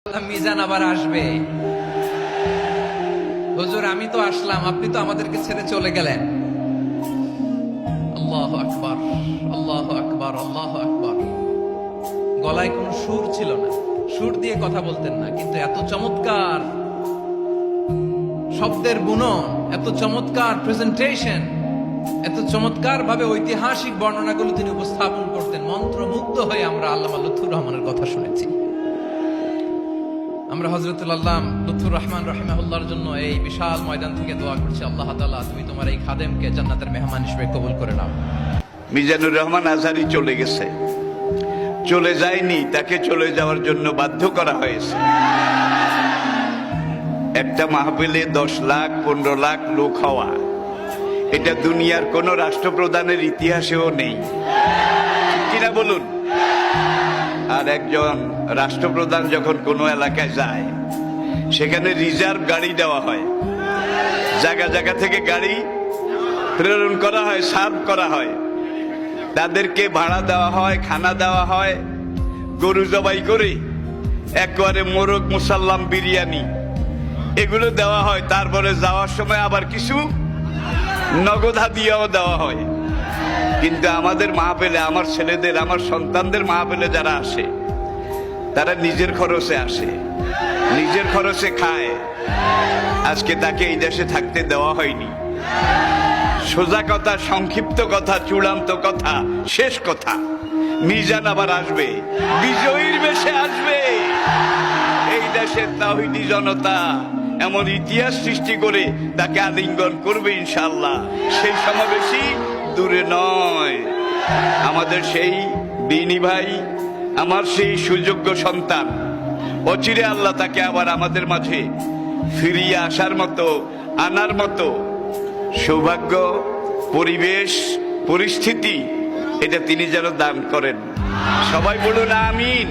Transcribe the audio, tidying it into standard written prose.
মিজান আবার আসবে। হুজুর আমি তো আসলাম, আপনি তো আমাদেরকে ছেড়ে চলে গেলেন। আল্লাহু আকবার, আল্লাহু আকবার, আল্লাহু আকবার। গলায় কোনো সুর ছিল না, সুর দিয়ে কথা বলতেন না, কিন্তু এত চমৎকার শব্দের বুনন, এত চমৎকার প্রেজেন্টেশন, এত চমৎকার ভাবে ঐতিহাসিক বর্ণনাগুলো তিনি উপস্থাপন করতেন। মন্ত্রমুগ্ধ হয়ে আমরা আল্লামা লুৎফুর রহমানের কথা শুনেছি। আমরা হযরতুল আল্লাম লুৎফুর রহমান রাহিমাহুল্লাহর জন্য এই বিশাল ময়দান থেকে দোয়া করছি, আল্লাহ তাআলা তুমি তোমার এই খাদেমকে জান্নাতের মেহমান হিসেবে কবুল করে নাও। মিজানুর রহমান আজহারী চলে গেছে, চলে যায়নি, তাকে চলে যাওয়ার জন্য বাধ্য করা হয়েছে। একটা মাহফিলে 10 লাখ 15 লাখ লোক হওয়া, এটা দুনিয়ার কোন রাষ্ট্রপ্রধানের ইতিহাসেও নেই, কিনা বলুন? আর একজন রাষ্ট্রপ্রধান যখন কোনো এলাকায় যায়, সেখানে রিজার্ভ গাড়ি দেওয়া হয়, জায়গা জায়গা থেকে গাড়ি প্রেরণ করা হয়, সার্ভ করা হয়, তাদেরকে ভাড়া দেওয়া হয়, খানা দেওয়া হয়, গরু জবাই করে একেবারে মোরগ মুসাল্লাম বিরিয়ানি এগুলো দেওয়া হয়। তারপরে যাওয়ার সময় আবার কিছু নগদ হাদিয়াও দেওয়া হয়। কিন্তু আমাদের মাহফিলে, আমার ছেলেদের, আমার সন্তানদের মাহফিলে যারা আসে, তারা নিজের খরচে আসে, নিজের খরচে খায়। আজকে তাকে এই দেশে থাকতে দেওয়া হয়নি। সোজা কথা, সংক্ষিপ্ত কথা, চূড়ান্ত কথা, শেষ কথা, মিজান আবার আসবে, বিজয়ীর বেশে আসবে। এই দেশের তাওহীদি জনতা এমন ইতিহাস সৃষ্টি করে তাকে আলিঙ্গন করবে ইনশাআল্লাহ। সেই সমাবেশই দূরে নয়। আমাদের সেই দিনী ভাই, আমার সেই সুযোগ্য সন্তান, অচিরে আল্লাহ তাকে আবার আমাদের মাঝে ফিরিয়ে আসার মতো, আনার মতো সৌভাগ্য, পরিবেশ, পরিস্থিতি এটা তিনি যেন দান করেন। সবাই বলুন আমিন।